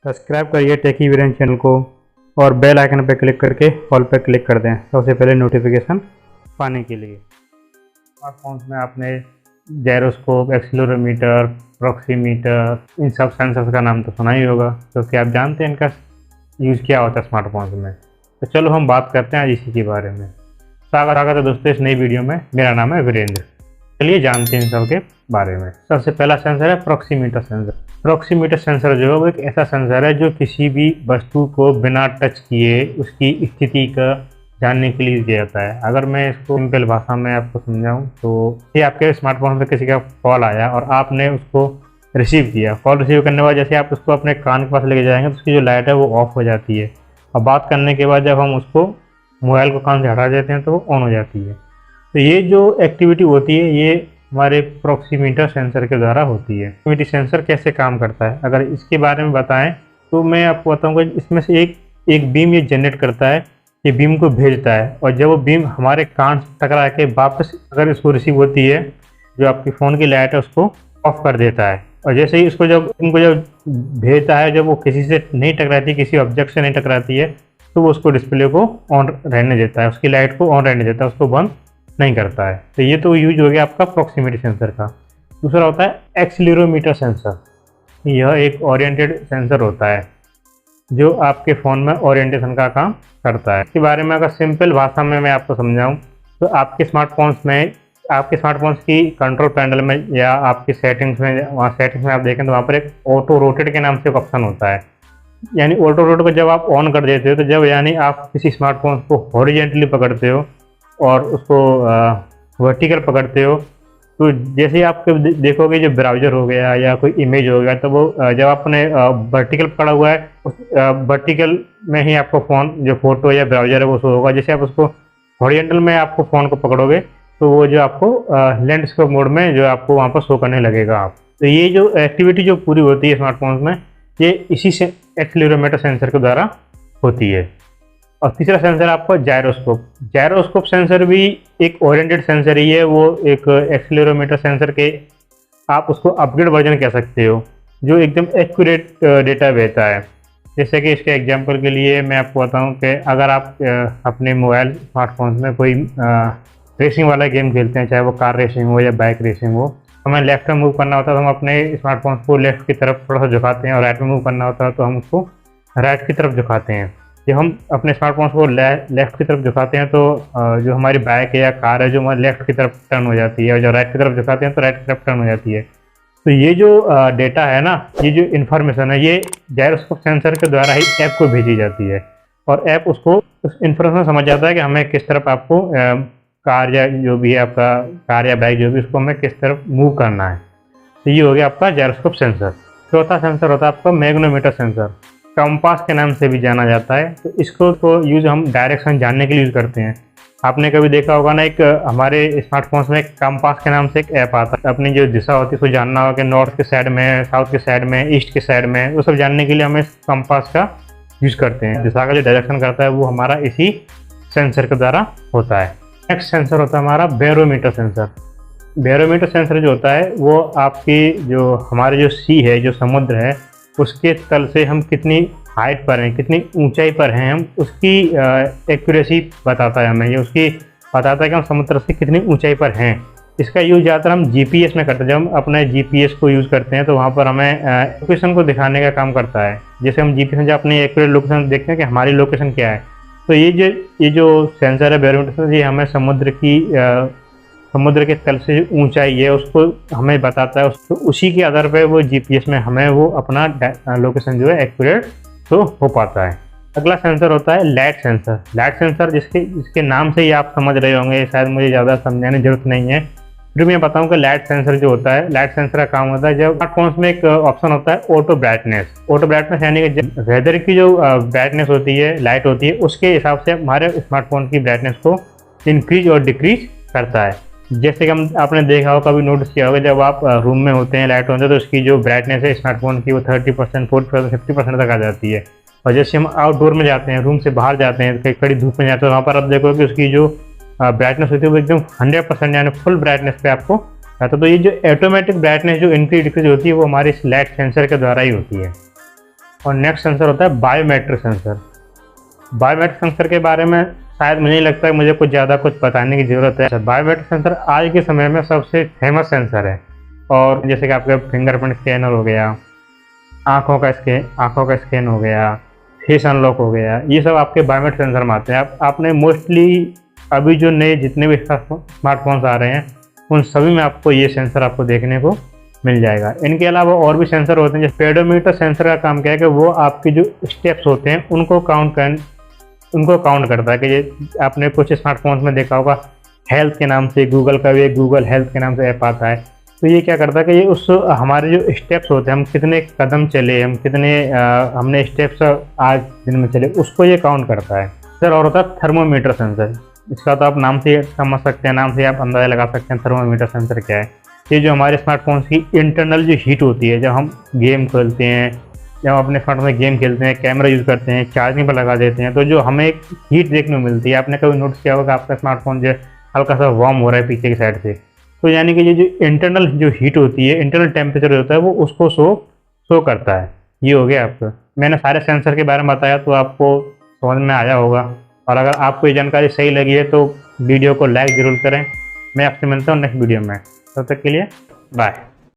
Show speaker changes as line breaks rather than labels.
Subscribe करिए टेकी Viren channel को और बेल आइकन पर क्लिक करके ऑल पर क्लिक कर दें सबसे पहले नोटिफिकेशन पाने के लिए। स्मार्टफोन्स में आपने जायरोस्कोप, एक्सीलरोमीटर, प्रॉक्सीमीटर, इन सब सेंसर्स का नाम तो सुना ही होगा, क्योंकि आप जानते हैं इनका यूज़ क्या होता है स्मार्टफोन्स में। तो चलो हम बात करते हैं आज इसी के बारे में। स्वागत है दोस्तों इस नई वीडियो में। मेरा नाम है वीरेंद्र। चलिए जानते हैं इन सब के बारे में। सबसे पहला सेंसर है प्रॉक्सीमीटर सेंसर। प्रॉक्सीमीटर सेंसर जो है वो एक ऐसा सेंसर है जो किसी भी वस्तु को बिना टच किए उसकी स्थिति का जानने के लिए दिया जाता है। अगर मैं इसको सिंपल भाषा में आपको समझाऊं तो ये आपके स्मार्टफोन पे किसी का कॉल आया और आपने उसको रिसीव किया। कॉल रिसीव करने के बाद जैसे आप उसको अपने कान के पास लेके जाएंगे तो उसकी जो लाइट है वो ऑफ हो जाती है, और बात करने के बाद जब हम उसको मोबाइल को कान से हटा देते हैं तो वो ऑन हो जाती है। तो ये जो एक्टिविटी होती है ये हमारे प्रॉक्सीमीटर सेंसर के द्वारा होती है। प्रॉक्सीमिटी सेंसर कैसे काम करता है अगर इसके बारे में बताएं तो मैं आपको बताऊंगा। इसमें से एक बीम ये जनरेट करता है, ये बीम को भेजता है, और जब वो बीम हमारे कान से टकरा के वापस अगर इसको रिसीव होती है, जो आपकी फ़ोन की लाइट है उसको ऑफ कर देता है। और जैसे ही इसको जब भेजता है, जब वो किसी से नहीं टकराती, किसी ऑब्जेक्ट से नहीं टकराती है, तो वो उसको डिस्प्ले को ऑन रहने देता है, उसकी लाइट को ऑन रहने देता है, उसको बंद नहीं करता है। तो ये तो यूज हो गया आपका प्रॉक्सिमिटी सेंसर का। दूसरा होता है एक्सीलरोमीटर सेंसर। यह एक ओरिएंटेड सेंसर होता है जो आपके फ़ोन में ओरिएंटेशन का काम करता है। इसके बारे में अगर सिंपल भाषा में मैं आपको समझाऊं तो आपके स्मार्टफोन्स की कंट्रोल पैनल में या आपकी सेटिंग्स में, वहाँ सेटिंग्स में आप देखें तो वहाँ पर एक ऑटो रोटेट के नाम से एक ऑप्शन होता है। यानी ऑटो रोटेट को जब आप ऑन कर देते हो तो जब यानी आप किसी स्मार्टफोन को हॉरिजेंटली पकड़ते हो और उसको वर्टिकल पकड़ते हो, तो जैसे आप देखोगे जो ब्राउज़र हो गया या कोई इमेज हो गया, तो वो जब आपने वर्टिकल पकड़ा हुआ है उस वर्टिकल में ही आपको फ़ोन जो फोटो या ब्राउज़र है वो शो होगा। जैसे आप उसको हॉरिजेंटल में आपको फ़ोन को पकड़ोगे तो वो जो आपको लैंडस्केप मोड में जो आपको वहाँ पर शो करने लगेगा आप। तो ये जो एक्टिविटी जो पूरी होती है स्मार्टफोन्स में, ये इसी से एक्सीलरोमीटर सेंसर के द्वारा होती है। और तीसरा सेंसर आपका जायरोस्कोप। जायरोस्कोप सेंसर भी एक ओरिएंटेड सेंसर ही है। वो एक एक्सीलरोमीटर सेंसर के आप उसको अपग्रेड वर्जन कह सकते हो, जो एकदम एक्यूरेट डेटा देता है। जैसे कि इसके एग्जांपल के लिए मैं आपको बताऊं कि अगर आप अपने मोबाइल स्मार्टफोन्स में कोई रेसिंग वाला गेम खेलते हैं, चाहे वो कार रेसिंग हो या बाइक रेसिंग हो, हमें लेफ्ट में मूव करना होता है तो हम अपने स्मार्टफोन को लेफ्ट की तरफ थोड़ा सा झुकाते हैं, और राइट में मूव करना होता है तो हम उसको राइट की तरफ झुकाते हैं। जब हम अपने स्मार्टफोन को लेफ्ट की तरफ झुकाते हैं तो जो हमारी बाइक है या कार है जो हमारे लेफ्ट की तरफ टर्न हो जाती है, और जब राइट की तरफ झुकाते हैं तो राइट की तरफ टर्न हो जाती है। तो ये जो डेटा है ना, ये जो इन्फॉर्मेशन है, ये जायरोस्कोप सेंसर के द्वारा ही ऐप को भेजी जाती है, और ऐप उसको उस इन्फॉर्मेशन समझ जाता है कि हमें किस तरफ आपको कार या जो भी है आपका कार या बाइक जो भी, उसको हमें किस तरफ मूव करना है। तो ये हो गया आपका जायरोस्कोप सेंसर। चौथा सेंसर होता है आपका मैग्नोमीटर सेंसर। कंपास के नाम से भी जाना जाता है। तो इसको यूज़ हम डायरेक्शन जानने के लिए यूज़ करते हैं। आपने कभी देखा होगा ना, एक हमारे स्मार्टफोन्स में एक कंपास के नाम से एक ऐप आता है। अपनी जो दिशा होती है उसको जानना होगा कि नॉर्थ के साइड में, साउथ के साइड में, ईस्ट के साइड में, वो सब जानने के लिए हमें कंपास का यूज़ करते हैं। दिशा का जो डायरेक्शन करता है वो हमारा इसी सेंसर के द्वारा होता है। नेक्स्ट सेंसर होता है हमारा बैरोमीटर सेंसर। बैरोमीटर सेंसर जो होता है वो आपकी जो हमारे जो सी है, जो समुद्र है, उसके तल से हम कितनी हाइट पर हैं, कितनी ऊंचाई पर हैं, हम उसकी एक्यूरेसी बताता है हमें। ये उसकी बताता है कि हम समुद्र से कितनी ऊंचाई पर हैं। इसका यूज़ ज़्यादातर हम जीपीएस में करते हैं। जब हम अपने जीपीएस को यूज़ करते हैं तो वहाँ पर हमें लोकेशन को दिखाने का काम करता है। जैसे हम जीपीएस में जब अपनी एक्यूरेट लोकेशन देखते हैं कि हमारी लोकेशन क्या है, तो ये जो सेंसर है बैरोमीटर, ये हमें समुद्र के तल से जो ऊंचाई है उसको हमें बताता है। तो उसी के आधार पर वो जीपीएस में हमें वो अपना लोकेशन जो है एक्यूरेट तो हो पाता है। अगला सेंसर होता है लाइट सेंसर। लाइट सेंसर जिसके नाम से ही आप समझ रहे होंगे, शायद मुझे ज़्यादा समझाने की जरूरत नहीं है। फिर मैं बताऊँ कि लाइट सेंसर जो होता है, लाइट सेंसर का काम होता है जब स्मार्टफोन्स में एक ऑप्शन होता है ऑटो ब्राइटनेस। ऑटो ब्राइटनेस यानी कि वेदर की जो ब्राइटनेस होती है, लाइट होती है, उसके हिसाब से हमारे स्मार्टफोन की ब्राइटनेस को इंक्रीज और डिक्रीज करता है। जैसे कि आपने देखा होगा, कभी नोटिस किया होगा, जब आप रूम में होते हैं, लाइट होते हैं, तो उसकी जो ब्राइटनेस है स्मार्टफोन की वो 30%, 40%, 50% तक आ जाती है। और जैसे हम आउटडोर में जाते हैं, रूम से बाहर जाते हैं, कहीं कड़ी धूप में जाते हैं, वहाँ पर आप देखोगे कि उसकी जो ब्राइटनेस होती है वो एकदम 100% यानी फुल ब्राइटनेस पे आपको आता है। तो ये जो ऑटोमेटिक ब्राइटनेस जो इंक्रीज डिक्रीज होती है वो हमारे इस लाइट सेंसर के द्वारा ही होती है। और नेक्स्ट सेंसर होता है बायोमेट्रिक सेंसर। बायोमेट्रिक सेंसर के बारे में शायद मुझे नहीं लगता है मुझे कुछ ज़्यादा कुछ बताने की ज़रूरत है। बायोमेट्रिक सेंसर आज के समय में सबसे फेमस सेंसर है। और जैसे कि आपका फिंगरप्रिंट स्कैनर हो गया, आँखों का स्कैन हो गया, फेस अनलॉक हो गया, ये सब आपके बायोमेट्रिक सेंसर में आते हैं। आपने मोस्टली अभी जो नए जितने भी स्मार्टफोन्स आ रहे हैं उन सभी में आपको ये सेंसर आपको देखने को मिल जाएगा। इनके अलावा और भी सेंसर होते हैं। जैसे पेडोमीटर सेंसर का काम क्या है कि वो आपके जो स्टेप्स होते हैं उनको काउंट करता है। कि ये आपने कुछ स्मार्टफोन्स में देखा होगा, हेल्थ के नाम से गूगल का भी गूगल हेल्थ के नाम से ऐप आता है। तो ये क्या करता है कि ये उस हमारे जो स्टेप्स होते हैं, हम कितने कदम चले, हम कितने हमने स्टेप्स आज दिन में चले, उसको ये काउंट करता है। सर और होता है थर्मोमीटर सेंसर। इसका तो आप नाम से समझ सकते हैं, नाम से आप अंदाज़ा लगा सकते हैं थर्मोमीटर सेंसर क्या है। ये जो हमारे स्मार्टफोन्स की इंटरनल जो हीट होती है, जब हम गेम खेलते हैं, जब हम अपने स्मार्टफोन में गेम खेलते हैं, कैमरा यूज़ करते हैं, चार्जिंग पर लगा देते हैं, तो जो हमें एक हीट देखने को मिलती है। आपने कभी नोटिस किया होगा आपका स्मार्टफोन जो हल्का सा वार्म हो रहा है पीछे की साइड से, तो यानी कि ये जो इंटरनल जो हीट होती है, इंटरनल टेम्परेचर होता है, वो उसको शो करता है। ये हो गया आपका। मैंने सारे सेंसर के बारे में बताया तो आपको समझ में आया होगा। और अगर आपको ये जानकारी सही लगी है तो वीडियो को लाइक ज़रूर करें। मैं आपसे मिलता हूँ नेक्स्ट वीडियो में। तब तक के लिए बाय।